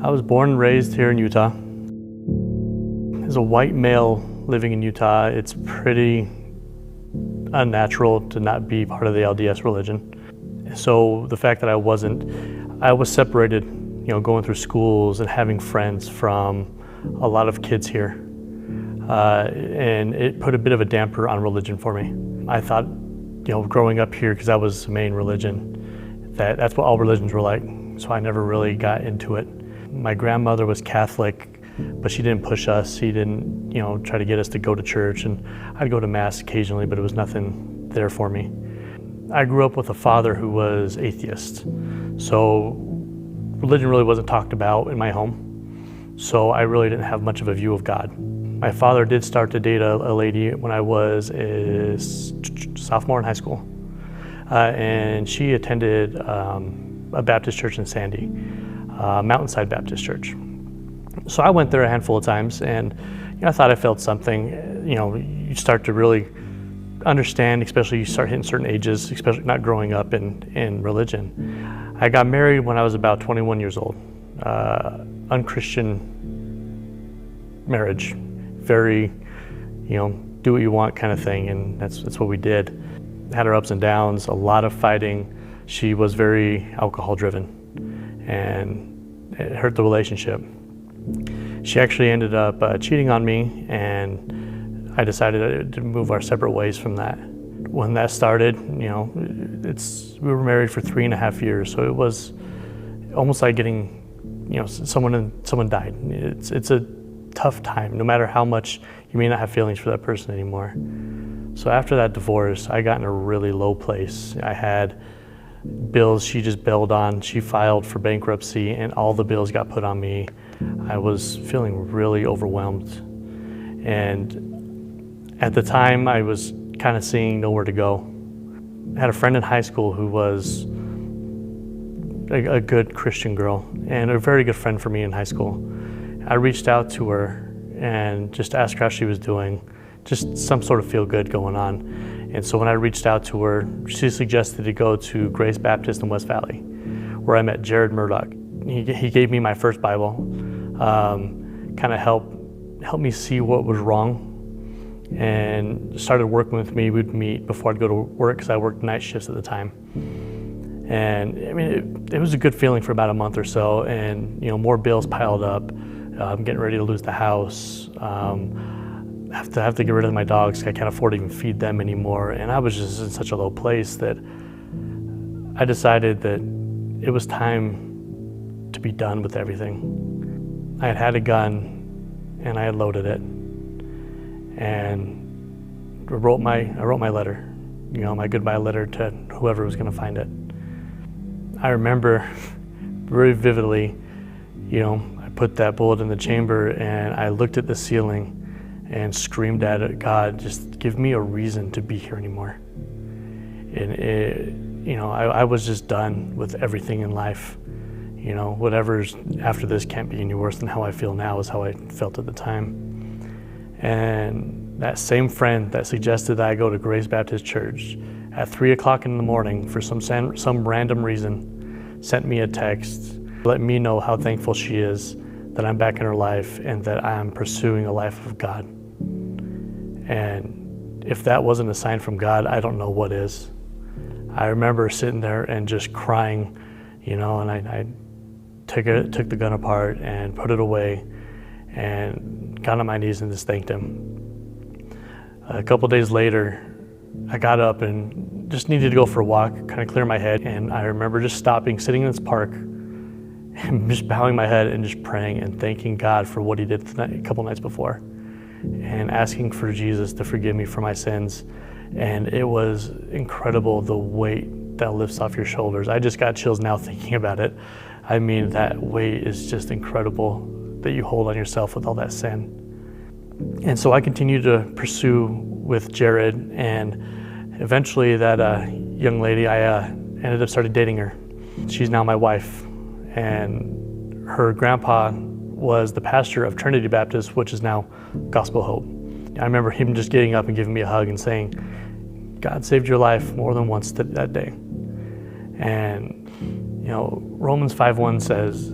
I was born and raised here in Utah. As a white male living in Utah, it's pretty unnatural to not be part of the LDS religion. So the fact that I was separated, going through schools and having friends from a lot of kids here. And it put a bit of a damper on religion for me. I thought, growing up here, because that was the main religion, that's what all religions were like. So I never really got into it. My grandmother was Catholic, but she didn't push us. She didn't, try to get us to go to church. And I'd go to mass occasionally, but it was nothing there for me. I grew up with a father who was atheist. So religion really wasn't talked about in my home. So I really didn't have much of a view of God. My father did start to date a lady when I was a sophomore in high school. And she attended a Baptist church in Sandy, Mountainside Baptist Church. So I went there a handful of times, and I thought I felt something. You start to really understand, especially you start hitting certain ages, especially not growing up in religion. I got married when I was about 21 years old. Unchristian marriage, very, do what you want kind of thing, and that's what we did. Had her ups and downs, a lot of fighting. She was very alcohol driven, and it hurt the relationship. She actually ended up cheating on me, and I decided to move our separate ways from that. When that started, we were married for 3.5 years, so it was almost like getting, someone died. It's a tough time, no matter how much you may not have feelings for that person anymore. So after that divorce, I got in a really low place. I had bills she just bailed on. She filed for bankruptcy, and all the bills got put on me. I was feeling really overwhelmed. And at the time, I was kind of seeing nowhere to go. I had a friend in high school who was a good Christian girl and a very good friend for me in high school. I reached out to her and just asked her how she was doing, just some sort of feel good going on. And so when I reached out to her, she suggested to go to Grace Baptist in West Valley, where I met Jared Murdoch. He gave me my first Bible, kind of helped me see what was wrong, and started working with me. We'd meet before I'd go to work, because I worked night shifts at the time. And I mean, it was a good feeling for about a month or so, and more bills piled up. I'm getting ready to lose the house. Have to get rid of my dogs. I can't afford to even feed them anymore. And I was just in such a low place that I decided that it was time to be done with everything. I had a gun, and I had loaded it, and I wrote my letter, my goodbye letter to whoever was going to find it. I remember very vividly, I put that bullet in the chamber, and I looked at the ceiling and screamed at it, God, just give me a reason to be here anymore. And I was just done with everything in life. Whatever's after this can't be any worse than how I feel now is how I felt at the time. And that same friend that suggested that I go to Grace Baptist Church at 3 o'clock in the morning for some random reason sent me a text, letting me know how thankful she is that I'm back in her life and that I'm pursuing a life of God. And if that wasn't a sign from God, I don't know what is. I remember sitting there and just crying, and I took the gun apart and put it away and got on my knees and just thanked him. A couple days later, I got up and just needed to go for a walk, kind of clear my head. And I remember just stopping, sitting in this park, and just bowing my head and just praying and thanking God for what he did a couple nights before, and asking for Jesus to forgive me for my sins. And it was incredible, the weight that lifts off your shoulders. I just got chills now thinking about it. I mean, that weight is just incredible that you hold on yourself with all that sin. And so I continued to pursue with Jared, and eventually that young lady, I ended up starting dating her. She's now my wife, and her grandpa was the pastor of Trinity Baptist, which is now Gospel Hope. I remember him just getting up and giving me a hug and saying, God saved your life more than once that day. And Romans 5:1 says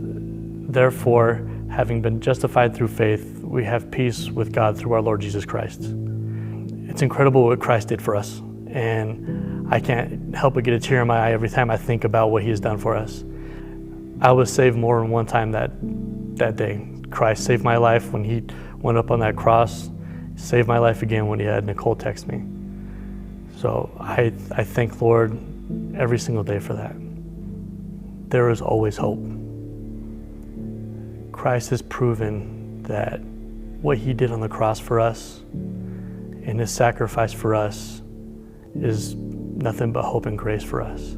Therefore, having been justified through faith, we have peace with God through our Lord Jesus Christ. It's incredible what Christ did for us, and I can't help but get a tear in my eye every time I think about what he has done for us. I was saved more than one time that day. Christ saved my life when he went up on that cross, saved my life again when he had Nicole text me. So I thank Lord every single day for that. There is always hope. Christ has proven that what he did on the cross for us and his sacrifice for us is nothing but hope and grace for us.